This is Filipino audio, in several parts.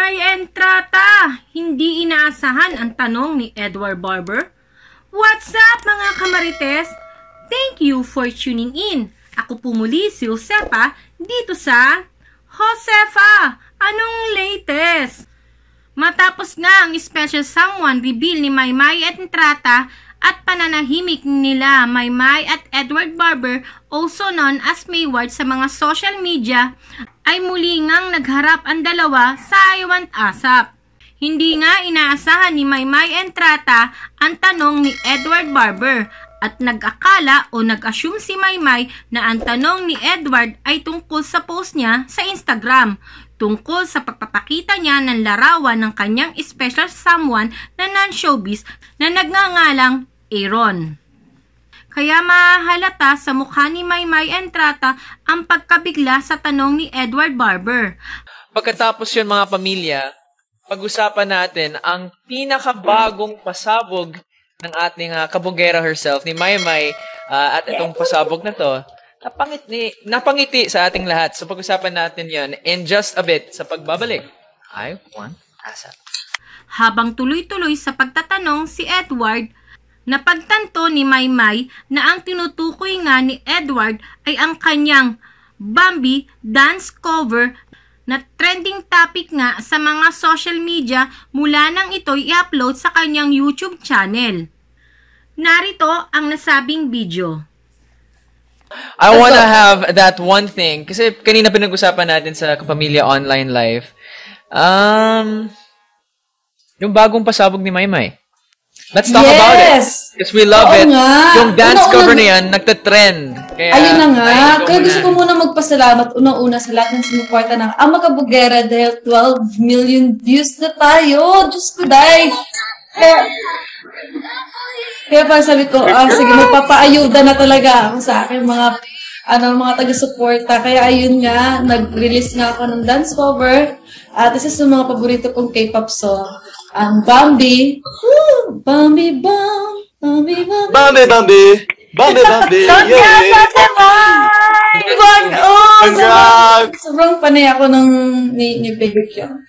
Maymay Entrata, hindi inaasahan ang tanong ni Edward Barber. What's up mga kamarites? Thank you for tuning in. Ako po muli si Josefa dito sa Josefa, anong latest? Matapos nga ang special someone reveal ni Maymay Entrata at pananahimik nila Maymay at Edward Barber, also known as Mayward sa mga social media, ay muli ngang nagharap ang dalawa sa ayaw asap. Hindi nga inaasahan ni Maymay Entrata ang tanong ni Edward Barber at nag-akala o nag-assume si Maymay na ang tanong ni Edward ay tungkol sa post niya sa Instagram, tungkol sa pagpapakita niya ng larawan ng kanyang special someone na non-showbiz na nagngangalang Aaron. Kaya mahalata sa mukha ni Maymay Entrata ang pagkabigla sa tanong ni Edward Barber. Pagkatapos yun mga pamilya, pag-usapan natin ang pinakabagong pasabog ng ating kabugera herself, ni Maymay, at itong pasabog na to, napangiti sa ating lahat. So pag-usapan natin yon in just a bit sa pagbabalik. I want ASAP. Habang tuloy-tuloy sa pagtatanong si Edward, napagtanto ni Maymay na ang tinutukoy nga ni Edward ay ang kanyang Bambi dance cover na trending topic nga sa mga social media mula nang ito'y i-upload sa kanyang YouTube channel. Narito ang nasabing video. I wanna have that one thing. Kasi kanina pinag-usapan natin sa Kapamilya Online Live. Yung bagong pasabog ni Maymay. Let's talk about it. Because we love it. Nga. Yung dance cover na yan, nagtatrend. Kaya, ayun na nga. Kaya gusto ko muna magpasalamat unang-una sa lahat ng sumuporta ng Ama Kabugera dahil 12 million views na tayo. Diyos ko, day. Kaya pa sabi ko, sige, magpapaayuda na talaga ako sa akin mga taga-suporta. Kaya ayun nga, nag-release nga ako ng dance cover. At isa sa mga paborito kong K-pop song, ang Bambi. Bambi, Bambi, Bambi, Bambi. Bambi, Bambi. Bambi, Bambi. Congrats! Sobrang panay ako ni Baekhyun.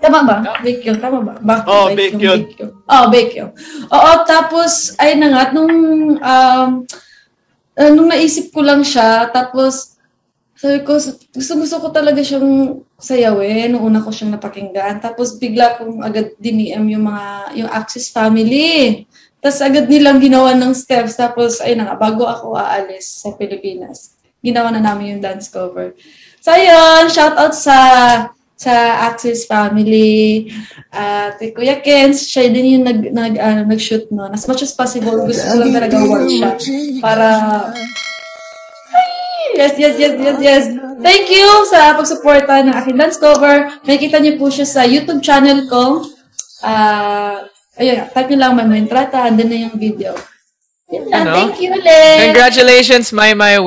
Tama ba? Baekhyun, tama ba? Baekhyun. Baekhyun. Oo, tapos, ay na nga, nung naisip ko lang siya, tapos, sabi ko, gusto ko talaga siyang sayawin nung una ko siyang napakinggan. Tapos bigla kong agad diniem yung Axis family. Tapos agad nilang ginawa ng steps. Tapos ayun na nga, bago ako aalis sa Pilipinas, ginawa na namin yung dance cover. So ayun, shout out sa Axis family. Kuya Ken, siya din yung nag-shoot nun. As much as possible, gusto ko lang talaga workshop para... Yes. Thank you sa pagsuporta ng aking dance cover. Makikita niyo po siya sa YouTube channel ko. Ayun, type niyo lang Maymay Entrata, andun na yung video. Thank you ulit. Congratulations, Maymay.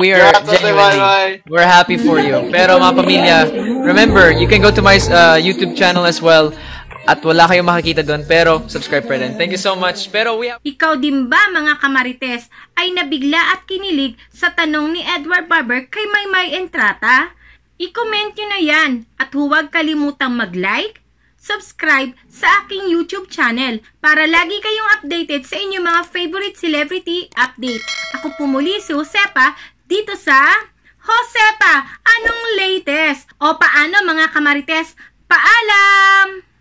We're happy for you. Pero mga pamilya, remember, you can go to my YouTube channel as well. At wala kayong makikita doon, pero subscribe pa rin. Thank you so much. Pero ikaw din ba mga kamarites ay nabigla at kinilig sa tanong ni Edward Barber kay Maymay Entrata? I-comment nyo na yan at huwag kalimutang mag-like, subscribe sa aking YouTube channel para lagi kayong updated sa inyong mga favorite celebrity update. Ako po muli si Josefa dito sa Josefa, anong latest? O paano mga kamarites? Paalam!